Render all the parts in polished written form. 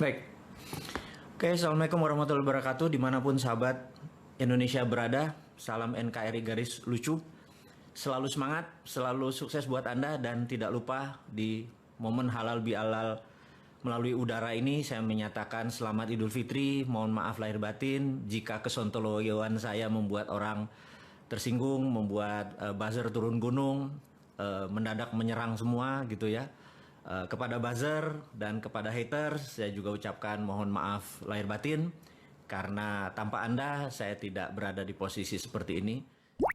Baik, oke, Assalamualaikum warahmatullahi wabarakatuh. Dimanapun sahabat Indonesia berada, salam NKRI garis lucu. Selalu semangat, selalu sukses buat Anda, dan tidak lupa di momen halal bihalal melalui udara ini saya menyatakan selamat Idul Fitri. Mohon maaf lahir batin jika kesontoloyoan saya membuat orang tersinggung, membuat buzzer turun gunung, mendadak menyerang semua gitu ya. Kepada buzzer dan kepada haters saya juga ucapkan mohon maaf lahir batin, karena tanpa Anda saya tidak berada di posisi seperti ini.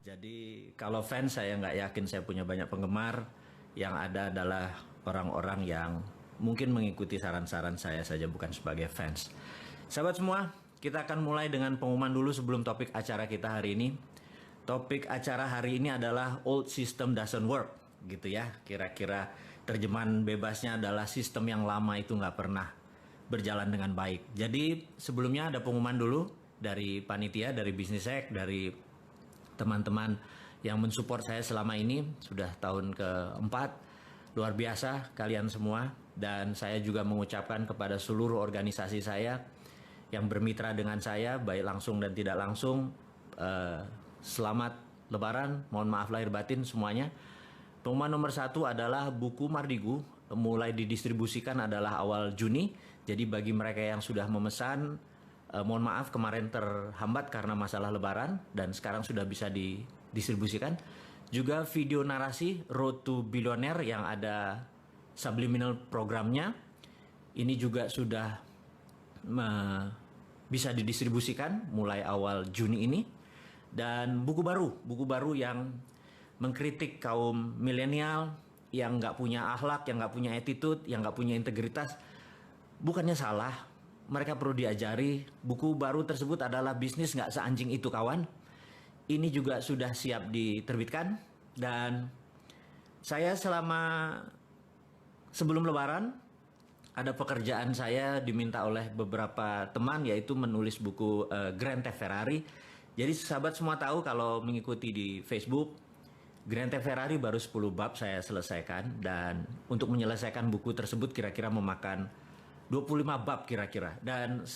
Jadi kalau fans saya nggak yakin saya punya banyak penggemar. Yang ada adalah orang-orang yang mungkin mengikuti saran-saran saya saja, bukan sebagai fans. Sahabat semua, kita akan mulai dengan pengumuman dulu sebelum topik acara kita hari ini. Topik acara hari ini adalah old system doesn't work, gitu ya. Kira-kira terjemahan bebasnya adalah sistem yang lama itu nggak pernah berjalan dengan baik. Jadi sebelumnya ada pengumuman dulu dari panitia, dari Bisnis Hack, dari teman-teman yang mensupport saya selama ini. Sudah tahun keempat, luar biasa kalian semua. Dan saya juga mengucapkan kepada seluruh organisasi saya yang bermitra dengan saya, baik langsung dan tidak langsung, selamat Lebaran, mohon maaf lahir batin semuanya. Pengumuman nomor 1 adalah buku Mardigu mulai didistribusikan adalah awal Juni. Jadi bagi mereka yang sudah memesan, mohon maaf kemarin terhambat karena masalah Lebaran dan sekarang sudah bisa didistribusikan. Juga video narasi Road to Billionaire yang ada subliminal programnya, ini juga sudah bisa didistribusikan mulai awal Juni ini. Dan buku baru yang mengkritik kaum milenial yang nggak punya akhlak, yang nggak punya attitude, yang nggak punya integritas. Bukannya salah, mereka perlu diajari. Buku baru tersebut adalah Bisnis Nggak Seanjing Itu Kawan. Ini juga sudah siap diterbitkan. Dan saya sebelum Lebaran ada pekerjaan saya diminta oleh beberapa teman, yaitu menulis buku Grand Theft Ferrari. Jadi sahabat semua tahu kalau mengikuti di Facebook, Grand Theft Ferrari baru 10 bab saya selesaikan, dan untuk menyelesaikan buku tersebut kira-kira memakan 25 bab kira-kira. Dan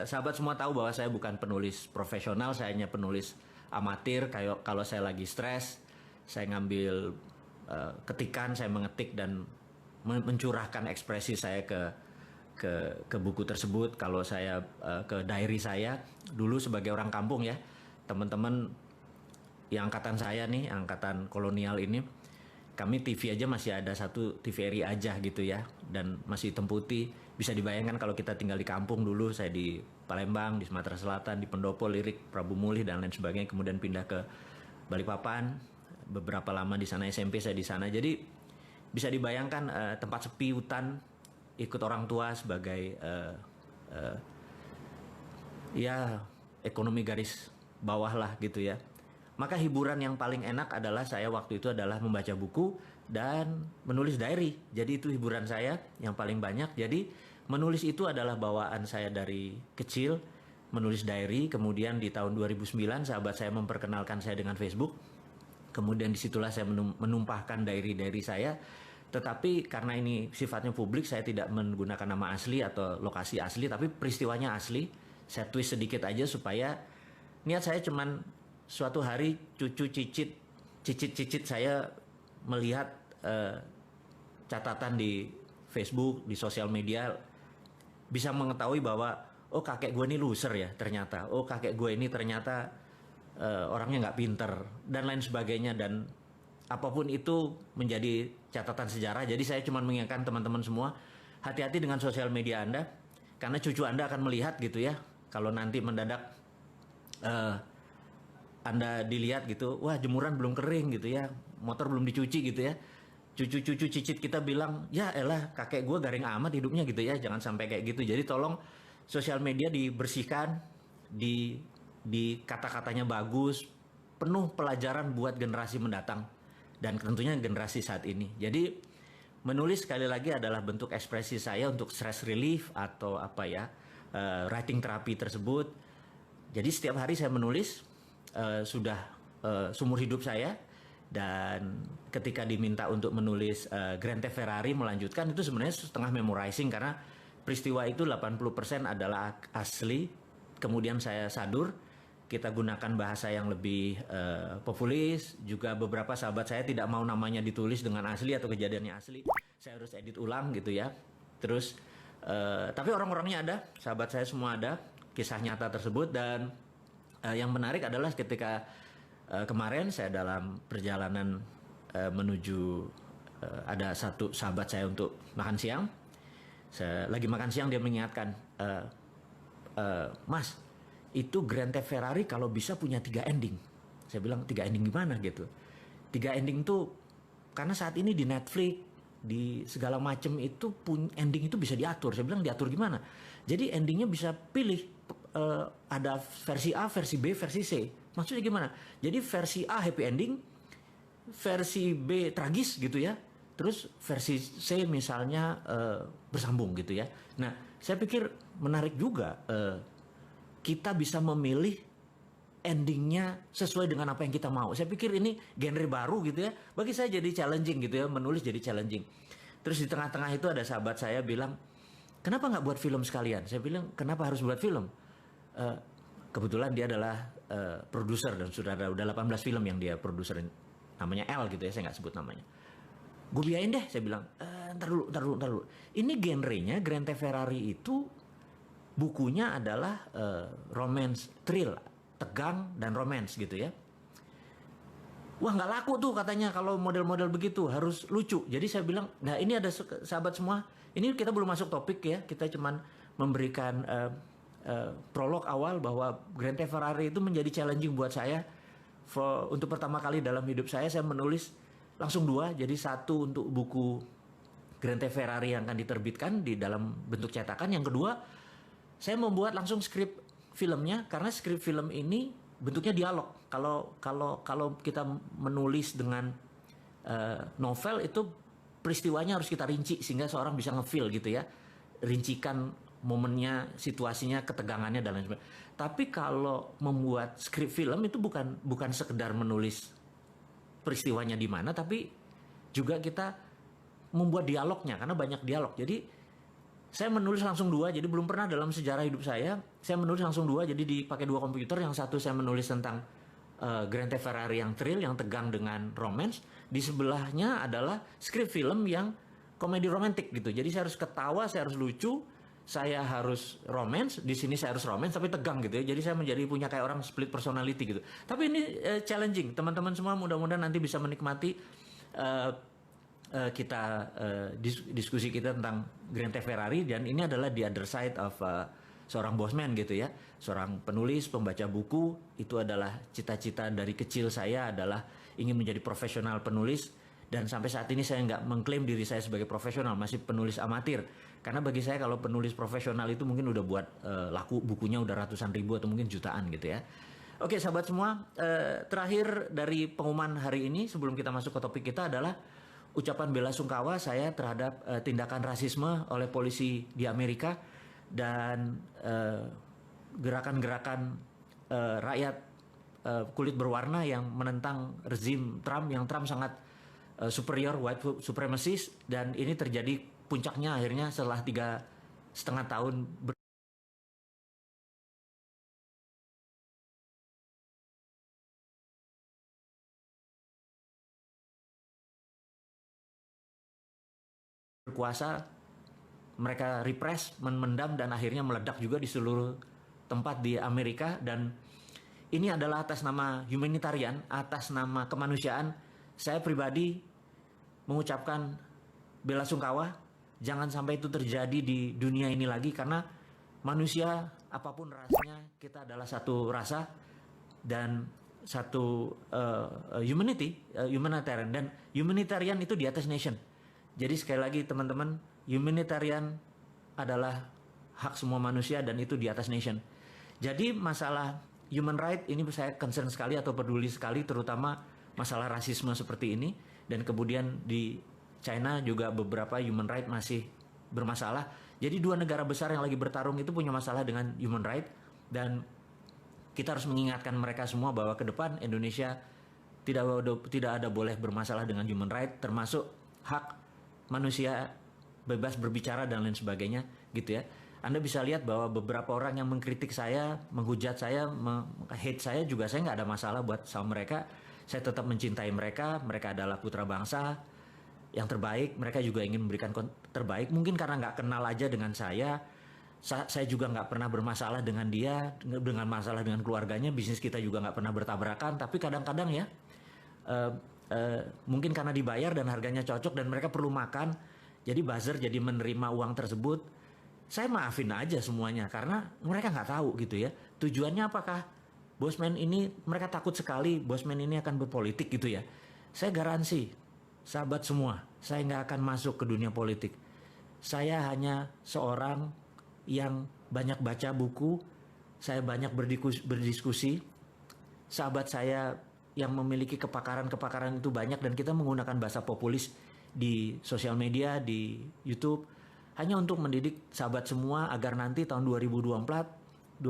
sahabat semua tahu bahwa saya bukan penulis profesional, saya hanya penulis amatir. Kayak kalau saya lagi stres, saya ngambil ketikan, saya mengetik dan mencurahkan ekspresi saya ke buku tersebut. Kalau saya ke diary saya dulu sebagai orang kampung ya, teman-teman yang angkatan saya nih, angkatan kolonial ini, kami TV aja masih ada satu TVRI aja gitu ya, dan masih hitam putih. Bisa dibayangkan kalau kita tinggal di kampung dulu, saya di Palembang, di Sumatera Selatan, di Pendopo, Lirik, Prabu Mulih dan lain sebagainya, kemudian pindah ke Balikpapan, beberapa lama di sana, SMP saya di sana. Jadi bisa dibayangkan tempat sepi, hutan, ikut orang tua sebagai ya ekonomi garis bawah lah gitu ya. Maka hiburan yang paling enak adalah saya waktu itu adalah membaca buku dan menulis diary. Jadi itu hiburan saya yang paling banyak. Jadi menulis itu adalah bawaan saya dari kecil, menulis diary. Kemudian di tahun 2009 sahabat saya memperkenalkan saya dengan Facebook. Kemudian disitulah saya menumpahkan diary saya. Tetapi karena ini sifatnya publik, saya tidak menggunakan nama asli atau lokasi asli, tapi peristiwanya asli. Saya twist sedikit aja supaya niat saya cuman suatu hari cucu cicit saya melihat catatan di Facebook, di sosial media, bisa mengetahui bahwa oh kakek gue ini loser ya ternyata, oh kakek gue ini ternyata orangnya nggak pinter dan lain sebagainya, dan apapun itu menjadi catatan sejarah. Jadi saya cuma mengingatkan teman-teman semua, hati-hati dengan sosial media Anda, karena cucu Anda akan melihat gitu ya, kalau nanti mendadak Anda dilihat gitu, wah jemuran belum kering gitu ya, motor belum dicuci gitu ya. Cucu-cucu cicit kita bilang, ya elah kakek gue garing amat hidupnya gitu ya. Jangan sampai kayak gitu. Jadi tolong sosial media dibersihkan, di kata-katanya bagus, penuh pelajaran buat generasi mendatang dan tentunya generasi saat ini. Jadi menulis sekali lagi adalah bentuk ekspresi saya untuk stress relief atau apa ya, writing therapy tersebut. Jadi setiap hari saya menulis. Sudah seumur hidup saya, dan ketika diminta untuk menulis Grand Theft Ferrari melanjutkan, itu sebenarnya setengah memorizing karena peristiwa itu 80% adalah asli, kemudian saya sadur, kita gunakan bahasa yang lebih populis, juga beberapa sahabat saya tidak mau namanya ditulis dengan asli atau kejadiannya asli, saya harus edit ulang gitu ya. Terus tapi orang-orangnya ada, sahabat saya semua ada, kisah nyata tersebut. Dan yang menarik adalah ketika kemarin saya dalam perjalanan menuju ada satu sahabat saya untuk makan siang. Saya lagi makan siang, dia mengingatkan, Mas, itu Grand Theft Ferrari kalau bisa punya 3 ending. Saya bilang 3 ending gimana gitu. 3 ending tuh karena saat ini di Netflix, di segala macam itu ending itu bisa diatur. Saya bilang diatur gimana? Jadi endingnya bisa pilih, ada versi A, versi B, versi C. Maksudnya gimana? Jadi versi A happy ending, versi B tragis gitu ya. Terus versi C misalnya bersambung gitu ya. Nah, saya pikir menarik juga kita bisa memilih endingnya sesuai dengan apa yang kita mau. Saya pikir ini genre baru gitu ya. Bagi saya jadi challenging gitu ya, menulis jadi challenging. Terus di tengah-tengah itu ada sahabat saya bilang, kenapa nggak buat film sekalian? Saya bilang, kenapa harus buat film? Kebetulan dia adalah produser dan sudah ada 18 film yang dia produser. Namanya L gitu ya, saya nggak sebut namanya. Gue biayain deh, saya bilang, ntar dulu. Ini genrenya Grand Theft Ferrari itu bukunya adalah romance, thrill, tegang dan romance gitu ya. Wah, nggak laku tuh katanya kalau model-model begitu, harus lucu. Jadi saya bilang, nah ini ada sahabat semua, ini kita belum masuk topik ya, kita cuman memberikan prolog awal bahwa Grand Theft Ferrari itu menjadi challenging buat saya. Untuk pertama kali dalam hidup saya menulis langsung 2, jadi 1 untuk buku Grand Theft Ferrari yang akan diterbitkan di dalam bentuk cetakan. Yang kedua, saya membuat langsung skrip filmnya, karena skrip film ini bentuknya dialog. Kalau kita menulis dengan novel itu peristiwanya harus kita rinci sehingga seorang bisa ngefeel gitu ya, rincikan momennya, situasinya, ketegangannya dan lain sebagainya. Tapi kalau membuat skrip film itu bukan sekedar menulis peristiwanya di mana, tapi juga kita membuat dialognya, karena banyak dialog. Jadi saya menulis langsung 2, jadi belum pernah dalam sejarah hidup saya menulis langsung 2, jadi dipakai 2 komputer. Yang satu saya menulis tentang Grand Theft Ferrari yang thrill, yang tegang dengan romance. Di sebelahnya adalah skrip film yang komedi romantik gitu. Jadi saya harus ketawa, saya harus lucu, saya harus romance. Di sini saya harus romance tapi tegang gitu ya. Jadi saya menjadi punya kayak orang split personality gitu. Tapi ini challenging. Teman-teman semua mudah-mudahan nanti bisa menikmati kita diskusi kita tentang Grand Theft Ferrari. Dan ini adalah the other side of seorang bosman gitu ya, seorang penulis, pembaca buku. Itu adalah cita-cita dari kecil saya, adalah ingin menjadi profesional penulis. Dan sampai saat ini saya nggak mengklaim diri saya sebagai profesional, masih penulis amatir. Karena bagi saya kalau penulis profesional itu mungkin udah buat laku bukunya udah ratusan ribu atau mungkin jutaan gitu ya. Oke sahabat semua, terakhir dari pengumuman hari ini sebelum kita masuk ke topik kita adalah ucapan bela sungkawa saya terhadap tindakan rasisme oleh polisi di Amerika dan gerakan-gerakan rakyat kulit berwarna yang menentang rezim Trump, yang Trump sangat superior, white supremacist. Dan ini terjadi puncaknya akhirnya setelah 3,5 tahun berkuasa. Mereka repress, memendam, dan akhirnya meledak juga di seluruh tempat di Amerika. Dan ini adalah atas nama humanitarian, atas nama kemanusiaan. Saya pribadi mengucapkan bela sungkawa. Jangan sampai itu terjadi di dunia ini lagi, karena manusia apapun rasanya, kita adalah satu rasa dan satu humanitarian. Dan humanitarian itu di atas nation. Jadi sekali lagi teman-teman, humanitarian adalah hak semua manusia dan itu di atas nation. Jadi masalah human right ini saya concern sekali atau peduli sekali, terutama masalah rasisme seperti ini. Dan kemudian di China juga beberapa human right masih bermasalah. Jadi 2 negara besar yang lagi bertarung itu punya masalah dengan human right. Dan kita harus mengingatkan mereka semua bahwa ke depan Indonesia tidak ada boleh bermasalah dengan human right, termasuk hak manusia bebas berbicara dan lain sebagainya gitu ya. Anda bisa lihat bahwa beberapa orang yang mengkritik saya, menghujat saya, hate saya juga saya nggak ada masalah buat sama mereka. Saya tetap mencintai mereka, mereka adalah putra bangsa yang terbaik, mereka juga ingin memberikan terbaik. Mungkin karena nggak kenal aja dengan saya juga nggak pernah bermasalah dengan dia, dengan masalah dengan keluarganya, bisnis kita juga nggak pernah bertabrakan. Tapi kadang-kadang ya, mungkin karena dibayar dan harganya cocok dan mereka perlu makan, jadi buzzer, jadi menerima uang tersebut. Saya maafin aja semuanya karena mereka nggak tahu gitu ya. Tujuannya apakah Bosman ini, mereka takut sekali Bosman ini akan berpolitik gitu ya. Saya garansi, sahabat semua, saya nggak akan masuk ke dunia politik. Saya hanya seorang yang banyak baca buku, saya banyak berdiskusi. Sahabat saya yang memiliki kepakaran itu banyak dan kita menggunakan bahasa populis di sosial media, di YouTube, hanya untuk mendidik sahabat semua agar nanti tahun 2024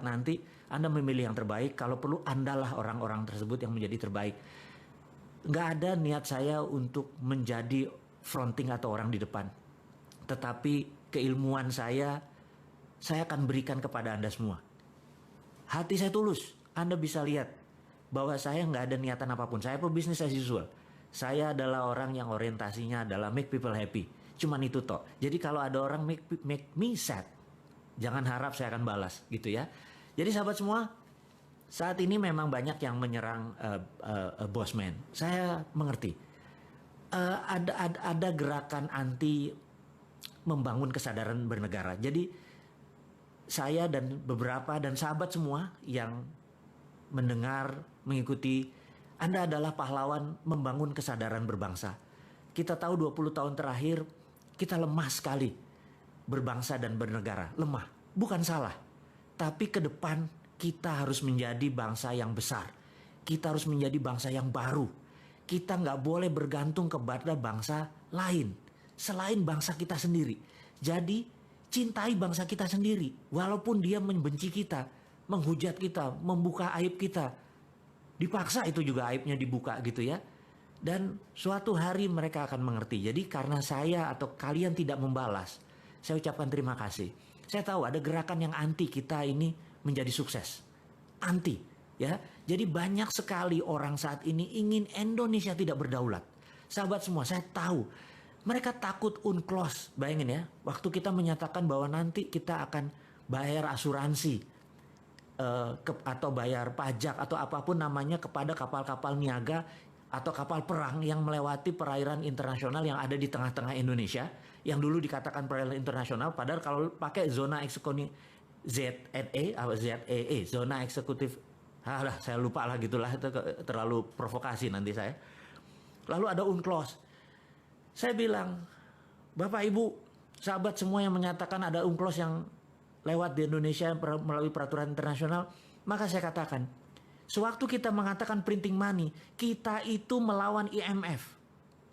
nanti Anda memilih yang terbaik. Kalau perlu Andalah orang-orang tersebut yang menjadi terbaik. Nggak ada niat saya untuk menjadi fronting atau orang di depan. Tetapi keilmuan saya akan berikan kepada Anda semua. Hati saya tulus. Anda bisa lihat bahwa saya nggak ada niatan apapun. Saya pebisnis as usual. Saya adalah orang yang orientasinya adalah make people happy. Cuman itu toh. Jadi kalau ada orang make me sad, jangan harap saya akan balas gitu ya. Jadi sahabat semua, saat ini memang banyak yang menyerang Bosman. Saya mengerti. Ada gerakan anti membangun kesadaran bernegara. Jadi saya dan beberapa dan sahabat semua yang mendengar, mengikuti, Anda adalah pahlawan membangun kesadaran berbangsa. Kita tahu 20 tahun terakhir kita lemah sekali berbangsa dan bernegara. Lemah, bukan salah. Tapi ke depan kita harus menjadi bangsa yang besar. Kita harus menjadi bangsa yang baru. Kita nggak boleh bergantung kepada bangsa lain selain bangsa kita sendiri. Jadi cintai bangsa kita sendiri. Walaupun dia membenci kita, menghujat kita, membuka aib kita. Dipaksa itu juga aibnya dibuka gitu ya. Dan suatu hari mereka akan mengerti. Jadi karena saya atau kalian tidak membalas, saya ucapkan terima kasih. Saya tahu ada gerakan yang anti kita ini menjadi sukses. Anti ya. Jadi banyak sekali orang saat ini ingin Indonesia tidak berdaulat. Sahabat semua, saya tahu mereka takut UNCLOS. Bayangin ya, waktu kita menyatakan bahwa nanti kita akan bayar asuransi atau bayar pajak atau apapun namanya kepada kapal-kapal niaga atau kapal perang yang melewati perairan internasional yang ada di tengah-tengah Indonesia, yang dulu dikatakan perairan internasional, padahal kalau pakai zona eksekutif ZEE atau ZEE, zona eksekutif, saya lupa lah gitulah, itu terlalu provokasi nanti saya. Lalu ada UNCLOS. Saya bilang, Bapak Ibu, sahabat semua yang menyatakan ada UNCLOS yang lewat di Indonesia melalui peraturan internasional, maka saya katakan, sewaktu kita mengatakan printing money, kita itu melawan IMF.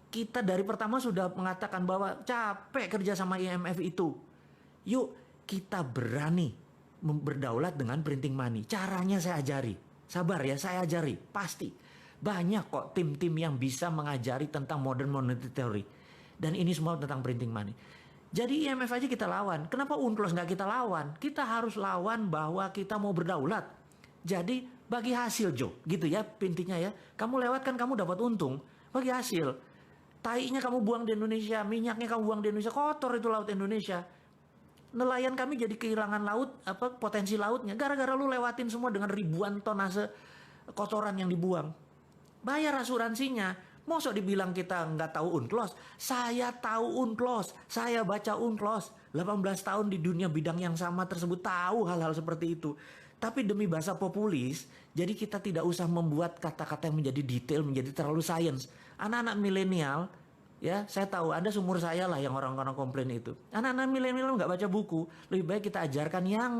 Kita dari pertama sudah mengatakan bahwa capek kerja sama IMF itu. Yuk kita berani berdaulat dengan printing money. Caranya saya ajari. Sabar ya, saya ajari. Pasti. Banyak kok tim-tim yang bisa mengajari tentang modern monetary theory. Dan ini semua tentang printing money. Jadi IMF aja kita lawan. Kenapa UNCLOS nggak kita lawan? Kita harus lawan bahwa kita mau berdaulat. Jadi bagi hasil Jo, gitu ya intinya ya. Kamu lewat kan kamu dapat untung, bagi hasil. Tainya kamu buang di Indonesia, minyaknya kamu buang di Indonesia, kotor itu laut Indonesia. Nelayan kami jadi kehilangan laut, potensi lautnya, gara-gara lu lewatin semua dengan ribuan tonase kotoran yang dibuang. Bayar asuransinya. Mosok dibilang kita nggak tahu UNCLOS? Saya tahu UNCLOS, saya baca UNCLOS. 18 tahun di dunia bidang yang sama tersebut, tahu hal-hal seperti itu. Tapi demi bahasa populis, jadi kita tidak usah membuat kata-kata yang menjadi detail, menjadi terlalu sains. Anak-anak milenial, ya saya tahu Anda seumur saya lah yang orang-orang komplain itu. Anak-anak milenial nggak baca buku, lebih baik kita ajarkan yang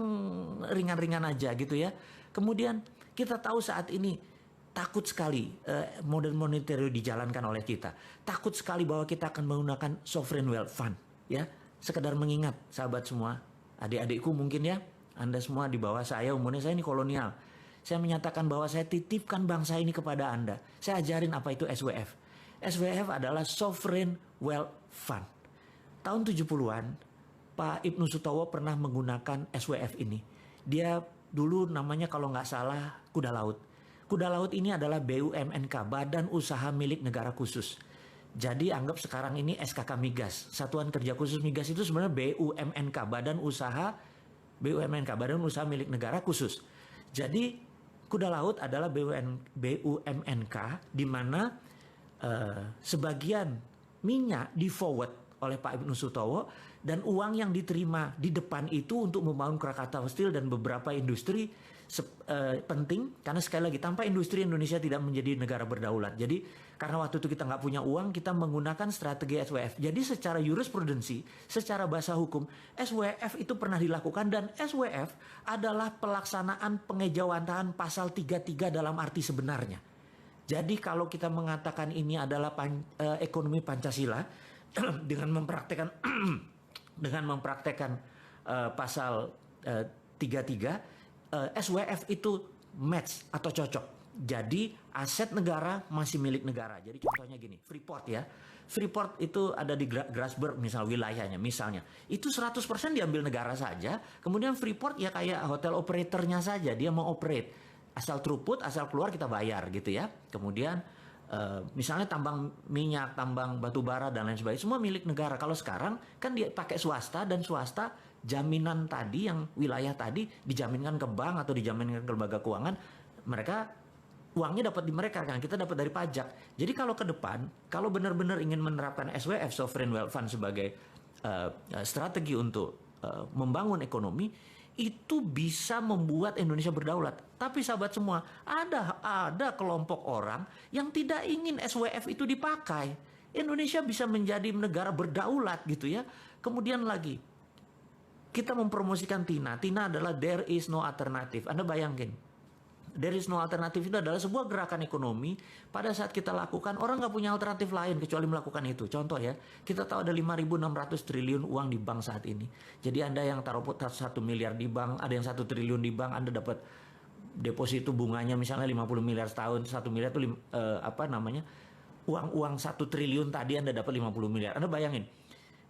ringan-ringan aja gitu ya. Kemudian kita tahu saat ini takut sekali modern monetary dijalankan oleh kita. Takut sekali bahwa kita akan menggunakan sovereign wealth fund, ya. Sekedar mengingat sahabat semua, adik-adikku mungkin ya. Anda semua di bawah saya, umurnya saya ini kolonial. Saya menyatakan bahwa saya titipkan bangsa ini kepada Anda. Saya ajarin apa itu SWF. SWF adalah Sovereign Wealth Fund. tahun 70-an, Pak Ibnu Sutowo pernah menggunakan SWF ini. Dia dulu namanya kalau nggak salah Kuda Laut. Kuda Laut ini adalah BUMNK, Badan Usaha Milik Negara Khusus. Jadi anggap sekarang ini SKK Migas, Satuan Kerja Khusus Migas itu sebenarnya BUMNK, Badan Usaha Milik Negara Khusus. Jadi Kuda Laut adalah BUMNK di mana sebagian minyak di forward oleh Pak Ibnu Sutowo dan uang yang diterima di depan itu untuk membangun Krakatau Steel dan beberapa industri penting, karena sekali lagi tanpa industri Indonesia tidak menjadi negara berdaulat. Jadi karena waktu itu kita nggak punya uang, kita menggunakan strategi SWF. Jadi secara jurisprudensi, secara bahasa hukum, SWF itu pernah dilakukan dan SWF adalah pelaksanaan pengejawantahan pasal 33 dalam arti sebenarnya. Jadi kalau kita mengatakan ini adalah ekonomi Pancasila dengan mempraktekkan pasal 33, SWF itu match atau cocok. Jadi aset negara masih milik negara. Jadi contohnya gini, Freeport ya. Freeport itu ada di Grasberg misal wilayahnya misalnya. Itu 100% diambil negara saja. Kemudian Freeport ya kayak hotel operatornya saja. Dia mau operate. Asal throughput, asal keluar kita bayar gitu ya. Kemudian misalnya tambang minyak, tambang batu bara dan lain sebagainya, semua milik negara. Kalau sekarang kan dia pakai swasta dan swasta jaminan tadi yang wilayah tadi dijaminkan ke bank atau dijaminkan ke lembaga keuangan, mereka uangnya dapat di mereka kan, kita dapat dari pajak. Jadi kalau ke depan, kalau benar-benar ingin menerapkan SWF Sovereign Wealth Fund sebagai strategi untuk membangun ekonomi, itu bisa membuat Indonesia berdaulat. Tapi sahabat semua, ada kelompok orang yang tidak ingin SWF itu dipakai. Indonesia bisa menjadi negara berdaulat gitu ya. Kemudian lagi, kita mempromosikan TINA. TINA adalah there is no alternative. Anda bayangin, there is no alternative itu adalah sebuah gerakan ekonomi. Pada saat kita lakukan, orang nggak punya alternatif lain kecuali melakukan itu. Contoh ya, kita tahu ada 5.600 triliun uang di bank saat ini. Jadi Anda yang taruh 1 miliar di bank, ada yang 1 triliun di bank, Anda dapat deposito bunganya misalnya 50 miliar setahun. 1 miliar itu uang 1 triliun tadi Anda dapat 50 miliar. Anda bayangin,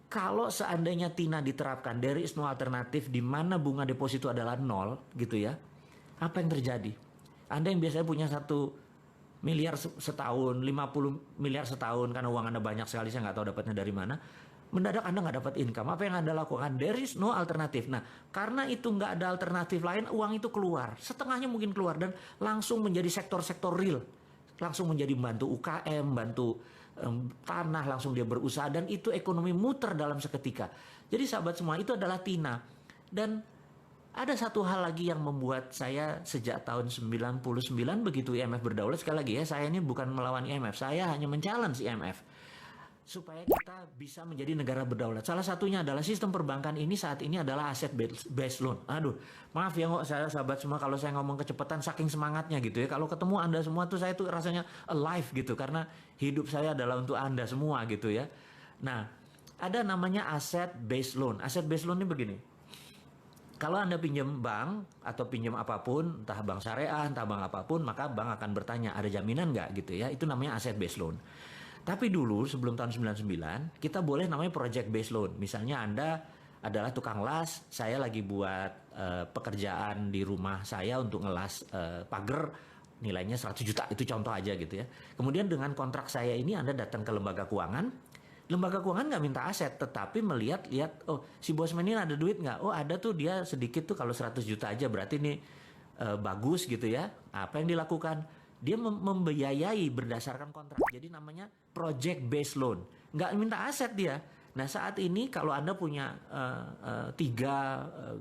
kalau seandainya TINA diterapkan, there is no alternative, di mana bunga deposito adalah 0 gitu ya, apa yang terjadi? Anda yang biasanya punya 1 miliar setahun, 50 miliar setahun, karena uang Anda banyak sekali, saya nggak tahu dapatnya dari mana, mendadak Anda nggak dapat income. Apa yang Anda lakukan? There is no alternative. Nah, karena itu nggak ada alternatif lain, uang itu keluar. Setengahnya mungkin keluar dan langsung menjadi sektor-sektor real. Langsung menjadi bantu UKM, bantu tanah, langsung dia berusaha, dan itu ekonomi muter dalam seketika. Jadi sahabat semua, itu adalah TINA. Dan ada satu hal lagi yang membuat saya sejak tahun 99 begitu IMF berdaulat, sekali lagi ya, saya ini bukan melawan IMF, saya hanya men-challenge IMF supaya kita bisa menjadi negara berdaulat. Salah satunya adalah sistem perbankan ini saat ini adalah aset based loan. Aduh, maaf ya kok saya sahabat semua kalau saya ngomong kecepatan saking semangatnya gitu ya. Kalau ketemu Anda semua tuh saya tuh rasanya alive gitu, karena hidup saya adalah untuk Anda semua gitu ya. Nah, ada namanya aset based loan. Aset based loan ini begini. Kalau Anda pinjam bank atau pinjam apapun, entah bank syariah, entah bank apapun, maka bank akan bertanya, ada jaminan nggak gitu ya. Itu namanya aset based loan. Tapi dulu sebelum tahun 99 kita boleh namanya project based loan. Misalnya Anda adalah tukang las, saya lagi buat pekerjaan di rumah saya untuk ngelas pagar, nilainya 100 juta, itu contoh aja gitu ya. Kemudian dengan kontrak saya ini Anda datang ke lembaga keuangan. Lembaga keuangan nggak minta aset, tetapi melihat oh si bosman ini ada duit nggak? Oh ada tuh, dia sedikit tuh, kalau 100 juta aja berarti ini bagus gitu ya. Apa yang dilakukan? Dia membiayai berdasarkan kontrak. Jadi namanya project based loan. Nggak minta aset dia. Nah saat ini kalau Anda punya 3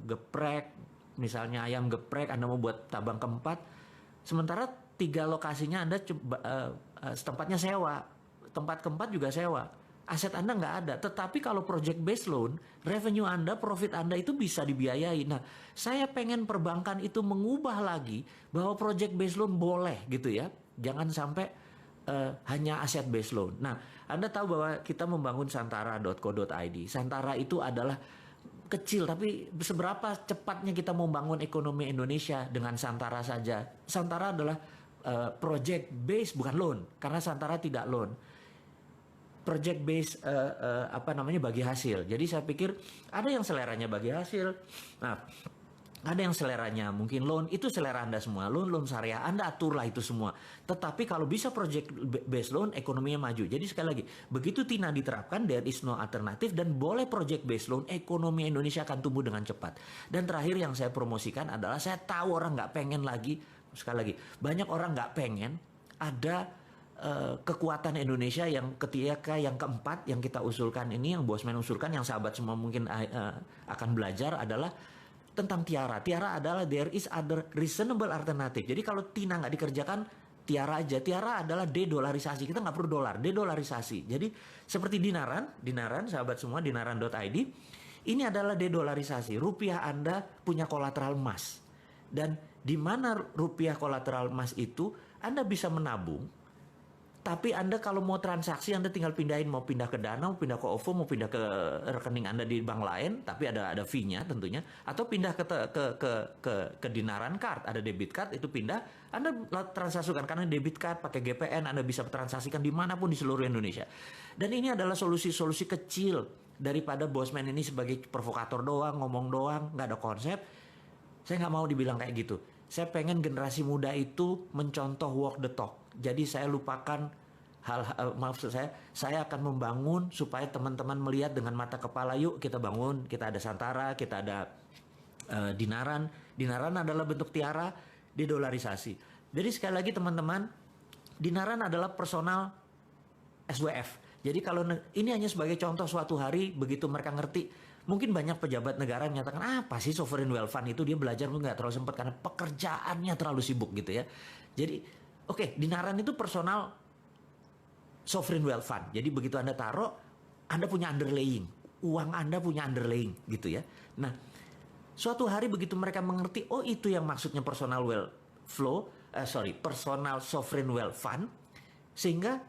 geprek, misalnya ayam geprek, Anda mau buat tabang keempat, sementara 3 lokasinya Anda tempatnya sewa, tempat keempat juga sewa. Aset Anda nggak ada, tetapi kalau project based loan, revenue Anda, profit Anda itu bisa dibiayai. Nah, saya pengen perbankan itu mengubah lagi bahwa project based loan boleh gitu ya, jangan sampai hanya aset based loan. Nah, Anda tahu bahwa kita membangun santara.co.id. Santara itu adalah kecil, tapi seberapa cepatnya kita membangun ekonomi Indonesia dengan Santara saja. Santara adalah project based, bukan loan, karena Santara tidak loan. project based apa namanya bagi hasil. Jadi saya pikir ada yang seleranya bagi hasil. Nah, ada yang seleranya mungkin loan, itu selera Anda semua. Loan syariah, Anda aturlah itu semua. Tetapi kalau bisa project based loan, ekonominya maju. Jadi sekali lagi, begitu TINA diterapkan, there is no alternatif, dan boleh project based loan, ekonomi Indonesia akan tumbuh dengan cepat. Dan terakhir yang saya promosikan adalah, saya tahu orang nggak pengen lagi, sekali lagi, banyak orang nggak pengen ada kekuatan Indonesia yang ketika yang keempat yang kita usulkan ini, yang Bosman usulkan, yang sahabat semua mungkin akan belajar adalah tentang tiara. Tiara adalah there is other reasonable alternative. Jadi kalau TINA nggak dikerjakan, tiara aja. Tiara adalah de-dolarisasi. Kita nggak perlu dolar, de-dolarisasi. Jadi seperti Dinaran sahabat semua, dinaran.id, ini adalah de-dolarisasi. Rupiah Anda punya kolateral emas. Dan di mana rupiah kolateral emas itu, Anda bisa menabung. Tapi Anda kalau mau transaksi, Anda tinggal pindahin, mau pindah ke Dana, mau pindah ke OVO, mau pindah ke rekening Anda di bank lain, tapi ada fee-nya tentunya, atau pindah ke Dinaran Card, ada debit card, itu pindah, Anda transaksikan karena debit card pakai GPN, Anda bisa transaksikan dimanapun di seluruh Indonesia. Dan ini adalah solusi-solusi kecil daripada Bosman ini sebagai provokator doang, ngomong doang, nggak ada konsep. Saya nggak mau dibilang kayak gitu. Saya pengen generasi muda itu mencontoh walk the talk. Jadi saya lupakan maksud saya akan membangun supaya teman-teman melihat dengan mata kepala, yuk kita bangun, kita ada Santara, kita ada Dinaran. Dinaran adalah bentuk tiara, didolarisasi. Jadi sekali lagi teman-teman, Dinaran adalah personal SWF. Jadi kalau ini hanya sebagai contoh, suatu hari begitu mereka ngerti, mungkin banyak pejabat negara menyatakan, apa sih sovereign wealth fund itu, dia belajar nggak terlalu sempat karena pekerjaannya terlalu sibuk gitu ya. Jadi oke, Dinaran itu personal sovereign wealth fund. Jadi begitu Anda taruh, Anda punya underlying, uang Anda punya underlying gitu ya. Nah, suatu hari begitu mereka mengerti, oh itu yang maksudnya personal personal sovereign wealth fund, sehingga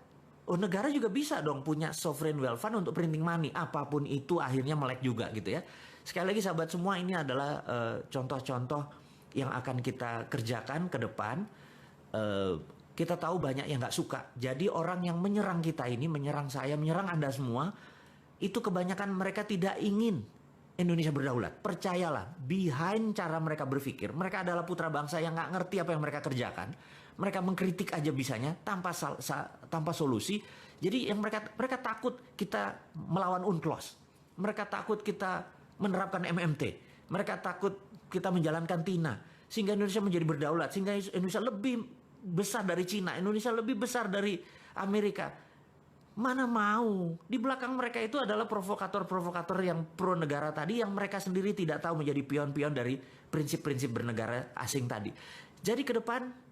negara juga bisa dong punya sovereign wealth fund untuk printing money, apapun itu akhirnya melek juga gitu ya. Sekali lagi sahabat semua, ini adalah contoh-contoh yang akan kita kerjakan ke depan. Kita tahu banyak yang nggak suka. Jadi orang yang menyerang kita ini, menyerang saya, menyerang Anda semua, itu kebanyakan mereka tidak ingin Indonesia berdaulat. Percayalah, behind cara mereka berpikir, mereka adalah putra bangsa yang nggak ngerti apa yang mereka kerjakan. Mereka mengkritik aja bisanya tanpa solusi. Jadi yang mereka takut kita melawan UNCLOS. Mereka takut kita menerapkan MMT. Mereka takut kita menjalankan TINA. Sehingga Indonesia menjadi berdaulat. Sehingga Indonesia lebih besar dari Cina. Indonesia lebih besar dari Amerika. Mana mau. Di belakang mereka itu adalah provokator-provokator yang pro negara tadi, yang mereka sendiri tidak tahu menjadi pion-pion dari prinsip-prinsip bernegara asing tadi. Jadi ke depan,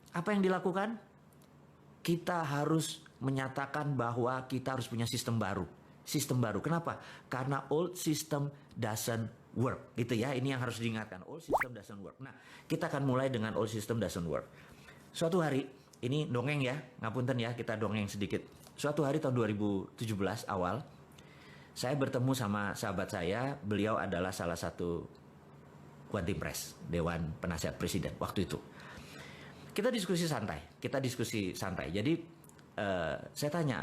apa yang dilakukan? Kita harus menyatakan bahwa kita harus punya sistem baru. Sistem baru. Kenapa? Karena old system doesn't work. Gitu ya, ini yang harus diingatkan. Old system doesn't work. Nah, kita akan mulai dengan old system doesn't work. Suatu hari, ini dongeng ya, ngapunten ya, kita dongeng sedikit. Suatu hari tahun 2017 awal, saya bertemu sama sahabat saya, beliau adalah salah satu Wantimpres, Dewan Penasihat Presiden waktu itu. Kita diskusi santai. Jadi saya tanya,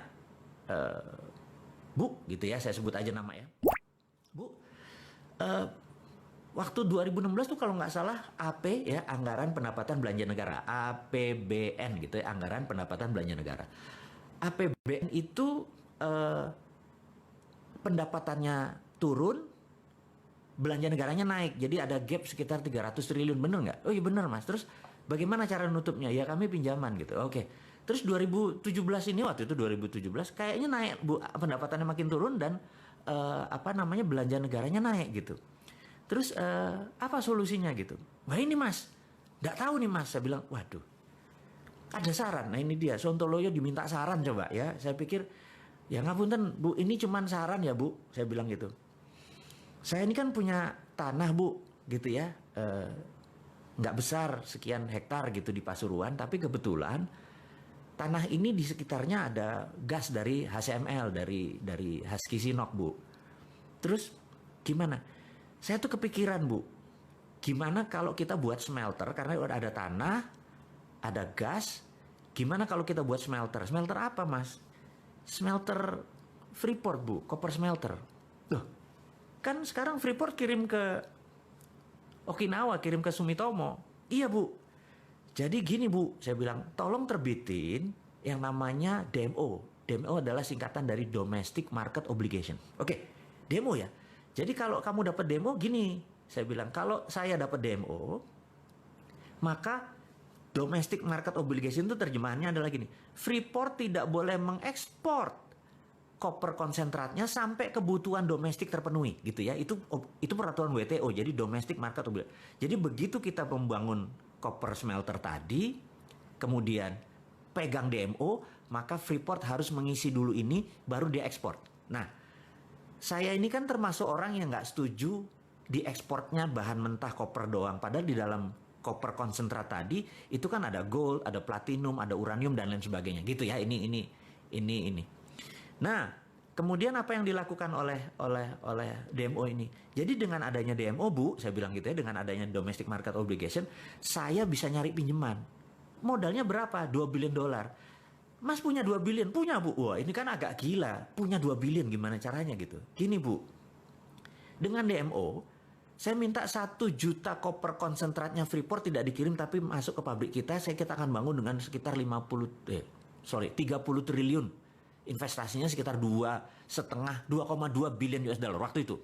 Bu, gitu ya, saya sebut aja nama ya. Bu, waktu 2016 tuh kalau nggak salah AP ya, Anggaran Pendapatan Belanja Negara, APBN gitu ya, Anggaran Pendapatan Belanja Negara. APBN itu pendapatannya turun, belanja negaranya naik. Jadi ada gap sekitar 300 triliun, bener nggak? Oh iya bener Mas. Terus bagaimana cara nutupnya? Ya kami pinjaman gitu. Oke. Terus 2017 ini, waktu itu 2017 kayaknya naik Bu, pendapatannya makin turun dan belanja negaranya naik gitu. Terus apa solusinya gitu? Wah ini Mas, nggak tahu nih Mas. Saya bilang, waduh, ada saran. Nah ini dia, Sontoloyo diminta saran coba ya. Saya pikir, ya ngapunten Bu, ini cuman saran ya Bu. Saya bilang gitu. Saya ini kan punya tanah Bu, gitu ya. Nggak besar, sekian hektar gitu di Pasuruan. Tapi kebetulan tanah ini di sekitarnya ada gas dari HCML, dari Husky Sinok Bu. Terus gimana? Saya tuh kepikiran Bu, gimana kalau kita buat smelter, karena ada tanah, ada gas, gimana kalau kita buat smelter? Smelter apa Mas? smelter Freeport, Bu, copper smelter. Loh, kan sekarang Freeport kirim ke Okinawa, kirim ke Sumitomo. Iya, Bu. Jadi gini, Bu, saya bilang, tolong terbitin yang namanya DMO. DMO adalah singkatan dari Domestic Market Obligation. Oke, demo ya. Jadi kalau kamu dapat demo, gini, saya bilang, kalau saya dapat DMO, maka Domestic Market Obligation itu terjemahannya adalah gini, Freeport tidak boleh mengekspor koper konsentratnya sampai kebutuhan domestik terpenuhi, gitu ya. Itu peraturan WTO, jadi Domestic Market Obligation. Jadi begitu kita membangun koper smelter tadi, kemudian pegang DMO, maka Freeport harus mengisi dulu ini, baru dia ekspor. Nah, saya ini kan termasuk orang yang nggak setuju diekspornya bahan mentah koper doang. Padahal di dalam koper konsentrat tadi itu kan ada gold, ada platinum, ada uranium dan lain sebagainya. Gitu ya. Ini. Nah, kemudian apa yang dilakukan oleh DMO ini? Jadi dengan adanya DMO, Bu, saya bilang gitu ya, dengan adanya Domestic Market Obligation, saya bisa nyari pinjaman. Modalnya berapa? $2 billion. Mas punya 2 billion? Punya, Bu. Wah, ini kan agak gila. Punya 2 billion gimana caranya gitu? Gini, Bu. Dengan DMO, saya minta 1 juta koper konsentratnya Freeport tidak dikirim tapi masuk ke pabrik kita. Kita akan bangun dengan sekitar 30 triliun. Investasinya sekitar 2,5 billion US dollar waktu itu.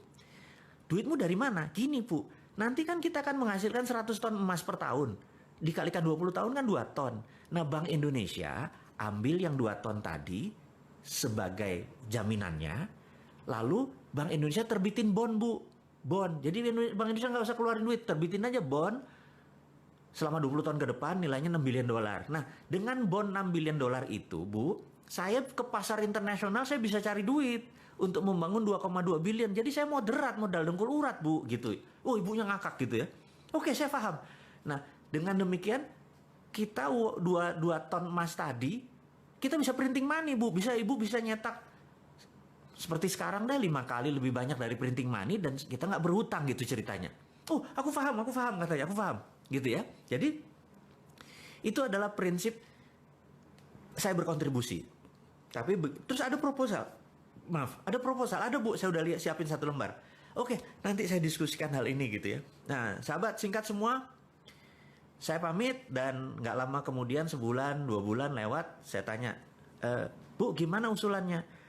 Duitmu dari mana? Gini, Bu. Nanti kan kita akan menghasilkan 100 ton emas per tahun. Dikalikan 20 tahun kan 2 ton. Nah, Bank Indonesia ambil yang 2 ton tadi sebagai jaminannya. Lalu Bank Indonesia terbitin bond, Bu. Bond. Jadi Bank Indonesia nggak usah keluarin duit. Terbitin aja bond. Selama 20 tahun ke depan nilainya $6 billion. Nah, dengan bond $6 billion itu, Bu, saya ke pasar internasional saya bisa cari duit untuk membangun 2,2 billion. Jadi saya moderat, modal dengkul urat, Bu, gitu. Oh, ibunya ngakak gitu ya. Oke, saya paham. Nah, dengan demikian kita 2 ton emas tadi kita bisa printing money, Bu. Ibu bisa nyetak seperti sekarang deh 5 kali lebih banyak dari printing money dan kita nggak berhutang gitu ceritanya. Oh, aku paham katanya, aku paham. Gitu ya. Jadi itu adalah prinsip saya berkontribusi. Tapi terus ada proposal. Maaf, ada proposal. Ada, Bu, saya udah lihat siapin 1 lembar. Oke, nanti saya diskusikan hal ini gitu ya. Nah, sahabat, singkat semua. Saya pamit dan nggak lama kemudian 1 bulan, 2 bulan lewat, saya tanya, Bu, gimana usulannya?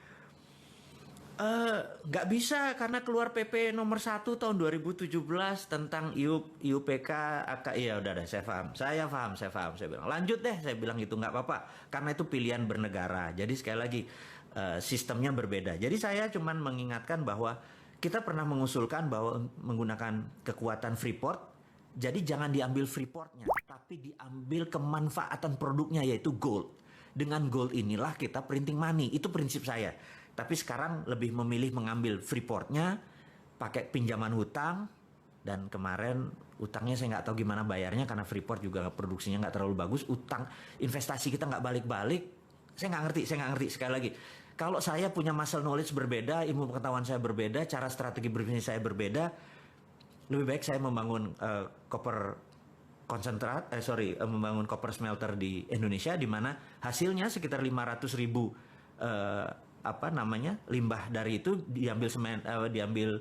Nggak bisa karena keluar PP nomor 1 tahun 2017 tentang IUPK ya udah deh, saya paham. Saya bilang lanjut deh, saya bilang gitu, nggak apa-apa karena itu pilihan bernegara. Jadi sekali lagi sistemnya berbeda. Jadi saya cuman mengingatkan bahwa kita pernah mengusulkan bahwa menggunakan kekuatan Freeport. Jadi jangan diambil Freeportnya, tapi diambil kemanfaatan produknya yaitu gold. Dengan gold inilah kita printing money. Itu prinsip saya. Tapi sekarang lebih memilih mengambil Freeportnya, pakai pinjaman hutang, dan kemarin utangnya saya nggak tahu gimana bayarnya karena Freeport juga produksinya nggak terlalu bagus. Utang investasi kita nggak balik-balik. Saya nggak ngerti sekali lagi. Kalau saya punya muscle knowledge berbeda, ilmu pengetahuan saya berbeda, cara strategi berbisnis saya berbeda, lebih baik saya membangun membangun copper smelter di Indonesia di mana hasilnya sekitar 500.000 limbah dari itu diambil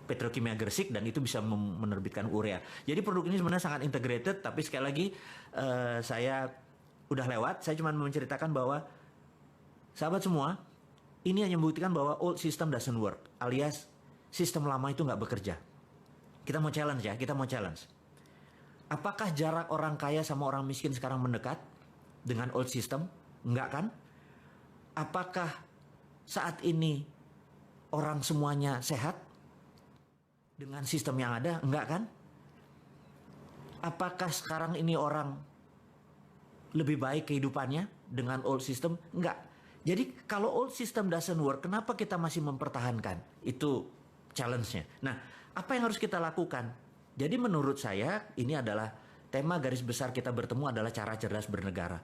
petrokimia Gresik dan itu bisa menerbitkan urea. Jadi produk ini sebenarnya sangat integrated, tapi sekali lagi saya udah lewat, saya cuma menceritakan bahwa sahabat semua, ini hanya membuktikan bahwa old system doesn't work, alias sistem lama itu nggak bekerja. Kita mau challenge. Apakah jarak orang kaya sama orang miskin sekarang mendekat dengan old system? Enggak kan? Apakah saat ini orang semuanya sehat dengan sistem yang ada? Enggak kan? Apakah sekarang ini orang lebih baik kehidupannya dengan old system? Enggak. Jadi kalau old system doesn't work, kenapa kita masih mempertahankan? Itu challenge-nya. Nah, apa yang harus kita lakukan? Jadi menurut saya ini adalah tema garis besar kita bertemu adalah cara cerdas bernegara.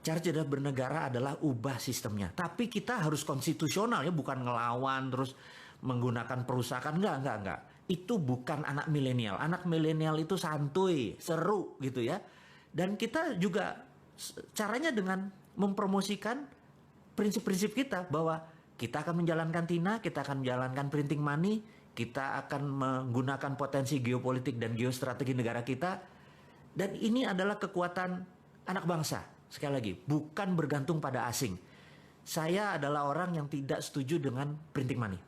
Cara cerdas bernegara adalah ubah sistemnya. Tapi kita harus konstitusional ya, bukan ngelawan terus menggunakan perusahaan. Enggak. Itu bukan anak milenial. Anak milenial itu santuy, seru gitu ya. Dan kita juga caranya dengan mempromosikan prinsip-prinsip kita bahwa kita akan menjalankan TINA, kita akan menjalankan printing money, kita akan menggunakan potensi geopolitik dan geostrategi negara kita, dan ini adalah kekuatan anak bangsa. Sekali lagi, bukan bergantung pada asing. Saya adalah orang yang tidak setuju dengan printing money.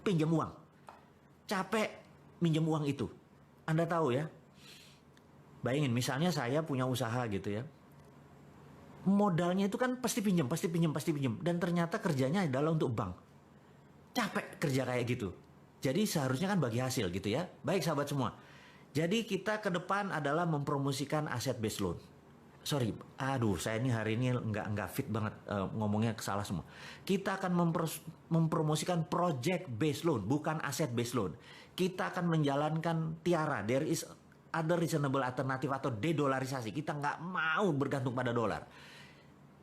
Pinjam uang. Capek minjem uang itu. Anda tahu ya, bayangin misalnya saya punya usaha gitu ya. Modalnya itu kan pasti pinjam. Dan ternyata kerjanya adalah untuk bank. Capek kerja kayak gitu. Jadi seharusnya kan bagi hasil gitu ya. Baik sahabat semua. Jadi kita ke depan adalah mempromosikan aset based loan. Saya ini hari ini nggak fit banget ngomongnya salah semua. Kita akan mempromosikan project based loan, bukan aset based loan. Kita akan menjalankan TIARA, there is other reasonable alternative atau dedolarisasi. Kita nggak mau bergantung pada dolar.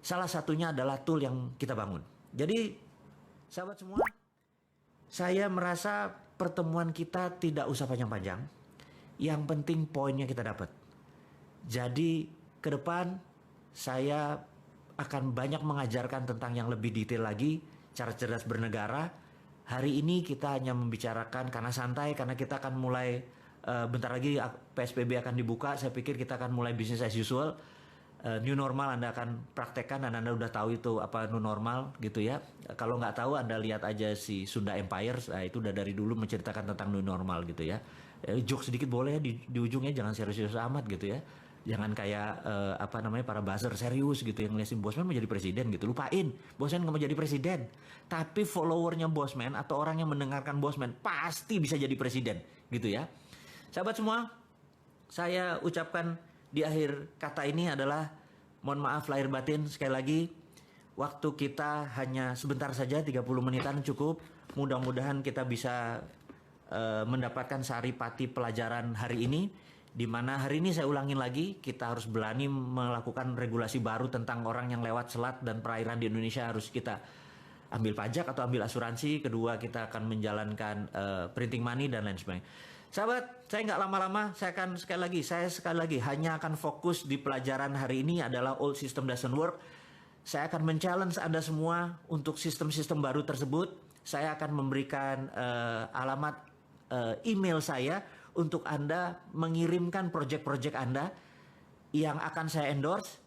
Salah satunya adalah tool yang kita bangun. Jadi sahabat semua, saya merasa pertemuan kita tidak usah panjang-panjang. Yang penting poinnya kita dapat. Jadi ke depan saya akan banyak mengajarkan tentang yang lebih detail lagi, cara cerdas bernegara. Hari ini kita hanya membicarakan karena santai, karena kita akan mulai bentar lagi PSBB akan dibuka. Saya pikir kita akan mulai business as usual. New normal Anda akan praktekkan dan Anda udah tahu itu apa new normal gitu ya. Kalau nggak tahu Anda lihat aja si Sunda Empire, itu udah dari dulu menceritakan tentang new normal gitu ya. Joke sedikit boleh ya di ujungnya, jangan serius-serius amat gitu ya. Jangan kayak para buzzer serius gitu yang ngeliatin Bosman mau jadi presiden gitu. Lupain, Bosman nggak mau jadi presiden. Tapi followernya Bosman atau orang yang mendengarkan Bosman pasti bisa jadi presiden gitu ya. Sahabat semua, saya ucapkan di akhir kata ini adalah mohon maaf lahir batin sekali lagi. Waktu kita hanya sebentar saja, 30 menitan cukup. Mudah-mudahan kita bisa mendapatkan saripati pelajaran hari ini. Di mana hari ini saya ulangin lagi, kita harus berani melakukan regulasi baru tentang orang yang lewat selat dan perairan di Indonesia. Harus kita ambil pajak atau ambil asuransi. Kedua, kita akan menjalankan printing money dan lain sebagainya. Sahabat, saya nggak lama-lama, saya sekali lagi hanya akan fokus di pelajaran hari ini adalah old system doesn't work. Saya akan men-challenge Anda semua untuk sistem-sistem baru tersebut. Saya akan memberikan alamat email saya untuk Anda mengirimkan project-project Anda yang akan saya endorse,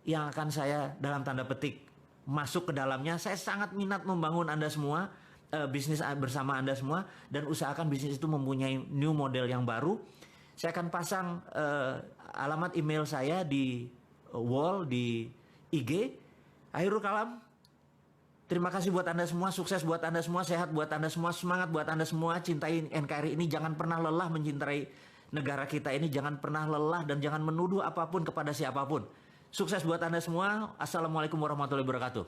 yang akan saya dalam tanda petik masuk ke dalamnya. Saya sangat minat membangun Anda semua, bisnis bersama Anda semua, dan usahakan bisnis itu mempunyai new model yang baru. Saya akan pasang alamat email saya di wall, di IG. Akhirul kalam, terima kasih buat Anda semua, sukses buat Anda semua, sehat buat Anda semua, semangat buat Anda semua, cintai NKRI ini, jangan pernah lelah mencintai negara kita ini, jangan pernah lelah dan jangan menuduh apapun kepada siapapun. Sukses buat Anda semua, Assalamualaikum warahmatullahi wabarakatuh.